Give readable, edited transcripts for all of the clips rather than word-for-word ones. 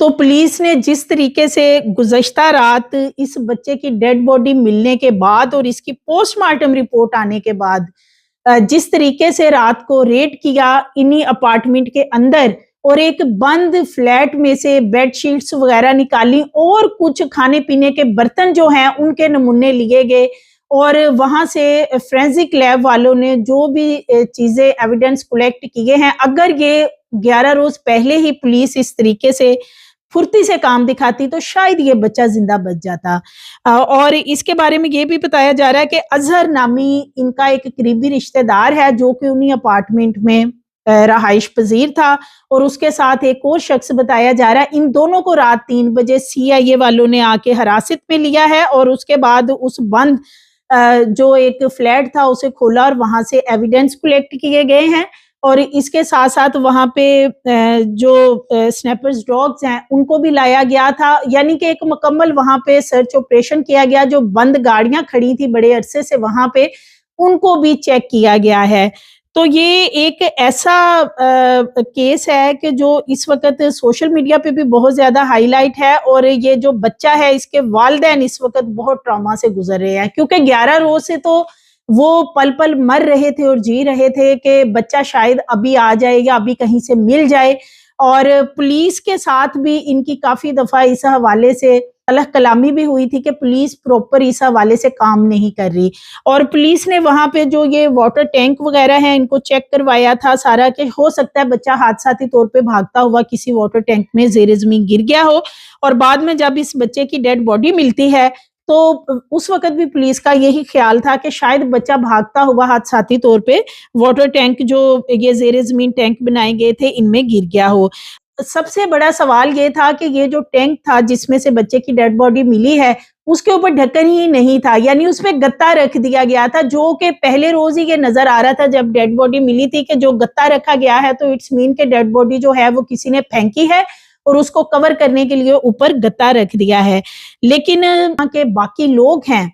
تو پولیس نے جس طریقے سے گزشتہ رات اس بچے کی ڈیڈ باڈی ملنے کے بعد اور اس کی پوسٹ مارٹم رپورٹ آنے کے بعد جس طریقے سے رات کو ریڈ کیا انہی اپارٹمنٹ کے اندر اور ایک بند فلیٹ میں سے بیڈ شیٹس وغیرہ نکالی اور کچھ کھانے پینے کے برتن جو ہیں ان کے نمونے لیے گئے اور وہاں سے فورینزک لیب والوں نے جو بھی چیزیں ایویڈنس کلیکٹ کیے ہیں، اگر یہ 11 روز پہلے ہی پولیس اس طریقے سے پھرتی سے کام دکھاتی تو شاید یہ بچہ زندہ بچ جاتا۔ اور اس کے بارے میں یہ بھی بتایا جا رہا ہے کہ اظہر نامی ان کا ایک قریبی رشتہ دار ہے جو کہ انہی اپارٹمنٹ میں رہائش پذیر تھا، اور اس کے ساتھ ایک اور شخص بتایا جا رہا ہے۔ ان دونوں کو رات 3 بجے CIA والوں نے آ کے حراست میں لیا ہے اور اس کے بعد اس بند جو ایک فلیٹ تھا اسے کھولا اور وہاں سے ایویڈنس کلیکٹ کیے گئے ہیں، اور اس کے ساتھ ساتھ وہاں پہ جو سنیپرز ڈاگز ہیں ان کو بھی لایا گیا تھا، یعنی کہ ایک مکمل وہاں پہ سرچ آپریشن کیا گیا۔ جو بند گاڑیاں کھڑی تھی بڑے عرصے سے وہاں پہ ان کو بھی چیک کیا گیا ہے۔ تو یہ ایک ایسا کیس ہے کہ جو اس وقت سوشل میڈیا پہ بھی بہت زیادہ ہائی لائٹ ہے، اور یہ جو بچہ ہے اس کے والدین اس وقت بہت ٹراما سے گزر رہے ہیں، کیونکہ 11 روز سے تو وہ پل پل مر رہے تھے اور جی رہے تھے کہ بچہ شاید ابھی آ جائے یا ابھی کہیں سے مل جائے، اور پولیس کے ساتھ بھی ان کی کافی دفعہ اس حوالے سے الگ کلامی بھی ہوئی تھی کہ پولیس پراپر اس حوالے سے کام نہیں کر رہی، اور پولیس نے وہاں پہ جو یہ واٹر ٹینک وغیرہ ہیں ان کو چیک کروایا تھا سارا، کہ ہو سکتا ہے بچہ حادثاتی طور پہ بھاگتا ہوا کسی واٹر ٹینک میں زیر زمین گر گیا ہو، اور بعد میں جب اس بچے کی ڈیڈ باڈی ملتی ہے تو اس وقت بھی پولیس کا یہی خیال تھا کہ شاید بچہ بھاگتا ہوا حادثاتی طور پہ واٹر ٹینک جو یہ زیر زمین ٹینک بنائے گئے تھے ان میں گر گیا ہو۔ سب سے بڑا سوال یہ تھا کہ یہ جو ٹینک تھا جس میں سے بچے کی ڈیڈ باڈی ملی ہے اس کے اوپر ڈھکن ہی نہیں تھا، یعنی اس پہ گتا رکھ دیا گیا تھا، جو کہ پہلے روز ہی یہ نظر آ رہا تھا جب ڈیڈ باڈی ملی تھی کہ جو گتا رکھا گیا ہے تو اٹس مین کہ ڈیڈ باڈی جو ہے وہ کسی نے پھینکی ہے اور اس کو کور کرنے کے لیے اوپر گتا رکھ دیا ہے۔ لیکن وہاں کے باقی لوگ ہیں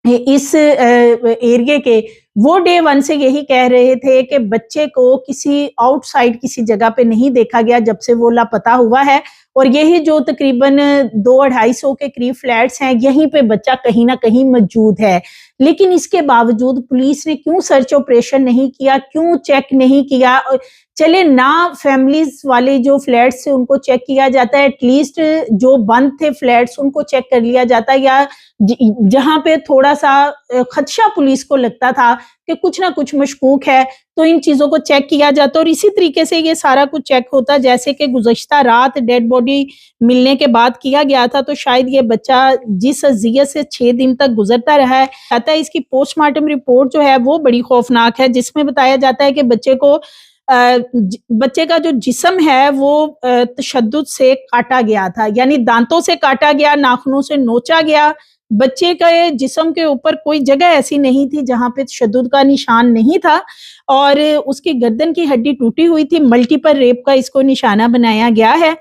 اس ایریے کے، وہ ڈے 1 سے یہی کہہ رہے تھے کہ بچے کو کسی آؤٹ سائڈ کسی جگہ پہ نہیں دیکھا گیا جب سے وہ لاپتہ ہوا ہے، اور یہی جو تقریباً 200-250 کے قریب فلیٹس ہیں یہیں پہ بچہ کہیں نہ کہیں موجود ہے۔ لیکن اس کے باوجود پولیس نے کیوں سرچ آپریشن نہیں کیا، کیوں چیک نہیں کیا؟ چلے نہ فیملیز والے جو فلیٹس سے ان کو چیک کیا جاتا ہے، ایٹ لیسٹ جو بند تھے فلیٹس ان کو چیک کر لیا جاتا ہے، یا جہاں پہ تھوڑا سا خدشہ پولیس کو لگتا تھا کہ کچھ نہ کچھ مشکوک ہے تو ان چیزوں کو چیک کیا جاتا، اور اسی طریقے سے یہ سارا کچھ چیک ہوتا جیسے کہ گزشتہ رات ڈیڈ باڈی ملنے کے بعد کیا گیا تھا، تو شاید یہ بچہ جس اذیت سے 6 دن تک گزرتا رہا ہے، کہتا ہے اس کی پوسٹ مارٹم رپورٹ جو ہے وہ بڑی خوفناک ہے، جس میں بتایا جاتا ہے کہ بچے کا جو جسم ہے وہ تشدد سے کاٹا گیا تھا، یعنی دانتوں سے کاٹا گیا، ناخنوں سے نوچا گیا، بچے کا جسم کے اوپر کوئی جگہ ایسی نہیں تھی جہاں پہ تشدد کا نشان نہیں تھا، اور اس کی گردن کی ہڈی ٹوٹی ہوئی تھی، ملٹیپل ریپ کا اس کو نشانہ بنایا گیا ہے،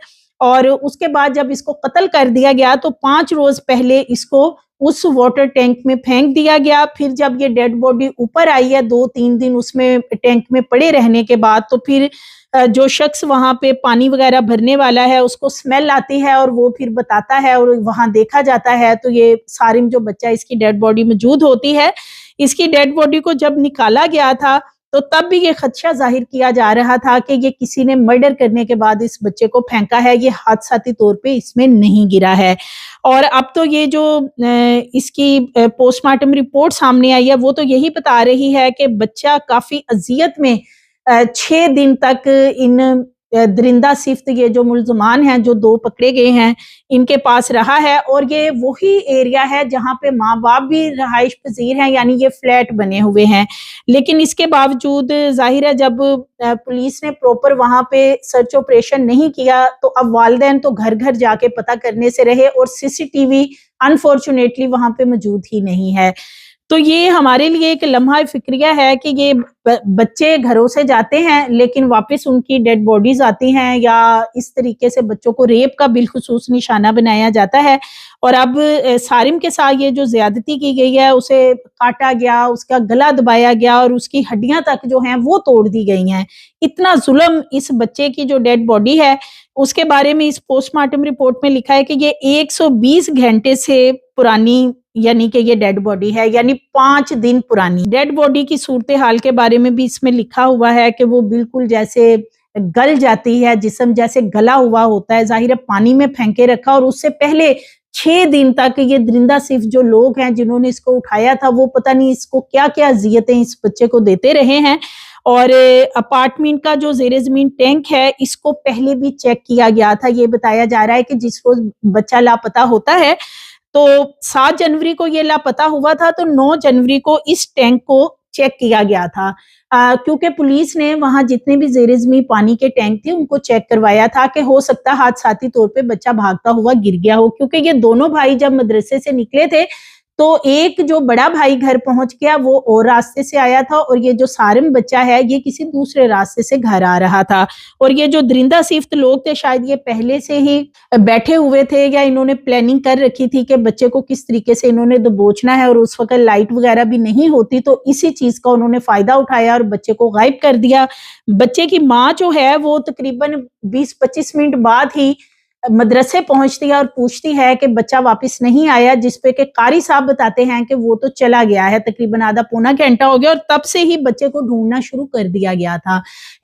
اور اس کے بعد جب اس کو قتل کر دیا گیا تو 5 روز پہلے اس کو اس واٹر ٹینک میں پھینک دیا گیا۔ پھر جب یہ ڈیڈ باڈی اوپر آئی ہے 2-3 دن اس میں ٹینک میں پڑے رہنے کے بعد، تو پھر جو شخص وہاں پہ پانی وغیرہ بھرنے والا ہے اس کو اسمیل آتی ہے اور وہ پھر بتاتا ہے اور وہاں دیکھا جاتا ہے، تو یہ سارم جو بچہ اس کی ڈیڈ باڈی موجود ہوتی ہے۔ اس کی ڈیڈ باڈی کو جب نکالا گیا تھا تو تب بھی یہ خدشہ ظاہر کیا جا رہا تھا کہ یہ کسی نے مرڈر کرنے کے بعد اس بچے کو پھینکا ہے، یہ حادثاتی طور پہ اس میں نہیں گرا ہے۔ اور اب تو یہ جو اس کی پوسٹ مارٹم رپورٹ سامنے آئی ہے وہ تو یہی بتا رہی ہے کہ بچہ کافی اذیت میں 6 دن تک ان درندہ صفت یہ جو ملزمان ہیں جو 2 پکڑے گئے ہیں ان کے پاس رہا ہے، اور یہ وہی ایریا ہے جہاں پہ ماں باپ بھی رہائش پذیر ہیں، یعنی یہ فلیٹ بنے ہوئے ہیں۔ لیکن اس کے باوجود ظاہر ہے جب پولیس نے پراپر وہاں پہ سرچ آپریشن نہیں کیا تو اب والدین تو گھر گھر جا کے پتہ کرنے سے رہے، اور CCTV انفارچونیٹلی وہاں پہ موجود ہی نہیں ہے۔ تو یہ ہمارے لیے ایک لمحہ فکریہ ہے کہ یہ بچے گھروں سے جاتے ہیں لیکن واپس ان کی ڈیڈ باڈیز آتی ہیں، یا اس طریقے سے بچوں کو ریپ کا بالخصوص نشانہ بنایا جاتا ہے، اور اب سارم کے ساتھ یہ جو زیادتی کی گئی ہے، اسے کاٹا گیا، اس کا گلا دبایا گیا اور اس کی ہڈیاں تک جو ہیں وہ توڑ دی گئی ہیں۔ اتنا ظلم اس بچے کی جو ڈیڈ باڈی ہے اس کے بارے میں اس پوسٹ مارٹم رپورٹ میں لکھا ہے کہ یہ 120 گھنٹے سے پرانی یعنی کہ یہ ڈیڈ باڈی ہے، یعنی 5 دن پرانی ڈیڈ باڈی کی صورتحال کے بارے میں بھی اس میں لکھا ہوا ہے کہ وہ بالکل جیسے گل جاتی ہے، جسم جیسے گلا ہوا ہوتا ہے، ظاہر ہے پانی میں پھینکے رکھا، اور اس سے پہلے 6 دن تک یہ درندہ صرف جو لوگ ہیں جنہوں نے اس کو اٹھایا تھا وہ پتہ نہیں اس کو کیا کیا اذیتیں اس بچے کو دیتے رہے ہیں۔ اور اپارٹمنٹ کا جو زیر زمین ٹینک ہے اس کو پہلے بھی چیک کیا گیا تھا۔ یہ بتایا جا رہا ہے کہ جس روز بچہ لاپتہ ہوتا ہے تو 7 جنوری کو یہ لاپتہ ہوا تھا، تو 9 جنوری کو اس ٹینک کو چیک کیا گیا تھا، کیونکہ پولیس نے وہاں جتنے بھی زیر زمین پانی کے ٹینک تھے ان کو چیک کروایا تھا کہ ہو سکتا حادثاتی طور پہ بچہ بھاگتا ہوا گر گیا ہو، کیونکہ یہ دونوں بھائی جب مدرسے سے نکلے تھے تو ایک جو بڑا بھائی گھر پہنچ گیا وہ اور راستے سے آیا تھا، اور یہ جو سارم بچہ ہے یہ کسی دوسرے راستے سے گھر آ رہا تھا، اور یہ جو درندہ صفت لوگ تھے شاید یہ پہلے سے ہی بیٹھے ہوئے تھے یا انہوں نے پلاننگ کر رکھی تھی کہ بچے کو کس طریقے سے انہوں نے دبوچنا ہے، اور اس وقت لائٹ وغیرہ بھی نہیں ہوتی تو اسی چیز کا انہوں نے فائدہ اٹھایا اور بچے کو غائب کر دیا۔ بچے کی ماں جو ہے وہ تقریباً 20-25 منٹ بعد ہی مدرسے پہنچتی ہے اور پوچھتی ہے کہ بچہ واپس نہیں آیا، جس پہ کہ قاری صاحب بتاتے ہیں کہ وہ تو چلا گیا ہے، تقریباً آدھا پونا گھنٹہ ہو گیا، اور تب سے ہی بچے کو ڈھونڈنا شروع کر دیا گیا تھا۔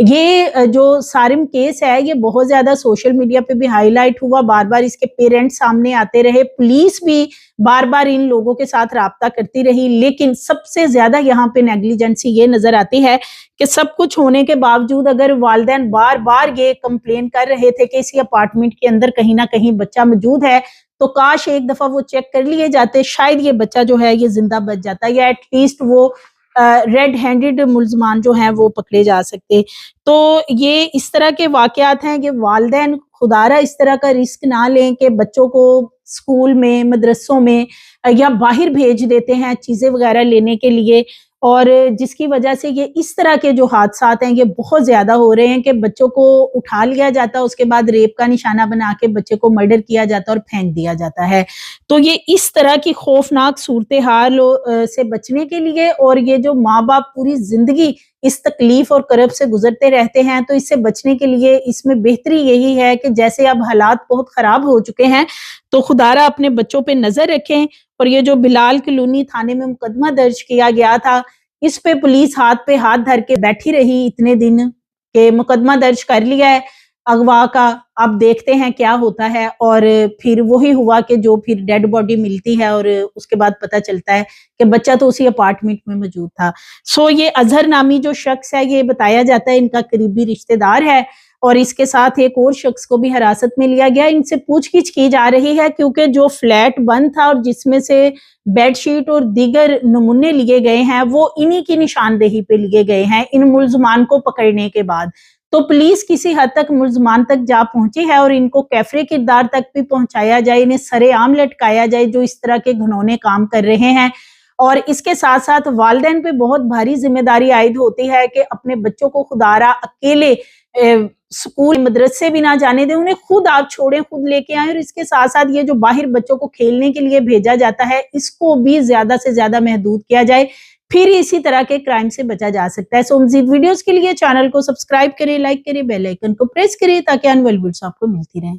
یہ جو سارم کیس ہے یہ بہت زیادہ سوشل میڈیا پہ بھی ہائی لائٹ ہوا، بار بار اس کے پیرنٹس سامنے آتے رہے، پولیس بھی بار بار ان لوگوں کے ساتھ رابطہ کرتی رہی، لیکن سب سے زیادہ یہاں پہ نیگلیجنسی یہ نظر آتی ہے کہ سب کچھ ہونے کے باوجود اگر والدین بار بار یہ کمپلین کر رہے تھے کہ اسی اپارٹمنٹ کے اندر کہیں نہ کہیں بچہ موجود ہے تو کاش ایک دفعہ وہ چیک کر لیے جاتے، شاید یہ بچہ جو ہے یہ زندہ بچ جاتا یا ایٹ لیسٹ وہ ریڈ ہینڈڈ ملزمان جو ہیں وہ پکڑے جا سکتے۔ تو یہ اس طرح کے واقعات ہیں، یہ والدین خدارہ اس طرح کا رسک نہ لیں کہ بچوں کو اسکول میں مدرسوں میں یا باہر بھیج دیتے ہیں چیزیں وغیرہ لینے کے لیے، اور جس کی وجہ سے یہ اس طرح کے جو حادثات ہیں یہ بہت زیادہ ہو رہے ہیں کہ بچوں کو اٹھا لیا جاتا ہے، اس کے بعد ریپ کا نشانہ بنا کے بچے کو مرڈر کیا جاتا ہے اور پھینک دیا جاتا ہے۔ تو یہ اس طرح کی خوفناک صورتحال سے بچنے کے لیے، اور یہ جو ماں باپ پوری زندگی اس تکلیف اور کرب سے گزرتے رہتے ہیں، تو اس سے بچنے کے لیے اس میں بہتری یہی ہے کہ جیسے اب حالات بہت خراب ہو چکے ہیں تو خدارہ اپنے بچوں پہ نظر رکھیں۔ اور یہ جو بلال کلونی تھانے میں مقدمہ درج کیا گیا تھا اس پہ پولیس ہاتھ پہ ہاتھ دھر کے بیٹھی رہی اتنے دن کہ مقدمہ درج کر لیا ہے اغوا کا، اب دیکھتے ہیں کیا ہوتا ہے، اور پھر وہی ہوا کہ جو پھر ڈیڈ باڈی ملتی ہے اور اس کے بعد پتہ چلتا ہے کہ بچہ تو اسی اپارٹمنٹ میں موجود تھا۔ یہ اظہر نامی جو شخص ہے یہ بتایا جاتا ہے ان کا قریبی رشتہ دار ہے، اور اس کے ساتھ ایک اور شخص کو بھی حراست میں لیا گیا، ان سے پوچھ گچھ کی جا رہی ہے کیونکہ جو فلیٹ بند تھا اور جس میں سے بیڈ شیٹ اور دیگر نمونے لیے گئے ہیں وہ انہی کی نشاندہی پہ لیے گئے ہیں ان ملزمان کو پکڑنے کے بعد۔ تو پولیس کسی حد تک ملزمان تک جا پہنچی ہے اور ان کو کیفرے کردار تک بھی پہنچایا جائے، انہیں سرے عام لٹکایا جائے جو اس طرح کے گھنونے کام کر رہے ہیں۔ اور اس کے ساتھ ساتھ والدین پہ بہت بھاری ذمہ داری عائد ہوتی ہے کہ اپنے بچوں کو خدارہ اکیلے اسکول مدرسے بھی نہ جانے دیں، انہیں خود آپ چھوڑیں، خود لے کے آئیں، اور اس کے ساتھ ساتھ یہ جو باہر بچوں کو کھیلنے کے لیے بھیجا جاتا ہے اس کو بھی زیادہ سے زیادہ محدود کیا جائے، پھر اسی طرح کے کرائم سے بچا جا سکتا ہے۔ سو مزید ویڈیوز کے لیے چینل کو سبسکرائب کریں، لائک کریں، بیل آئیکن کو پریس کریں تاکہ آنے والی ویڈیوز آپ کو ملتی رہیں۔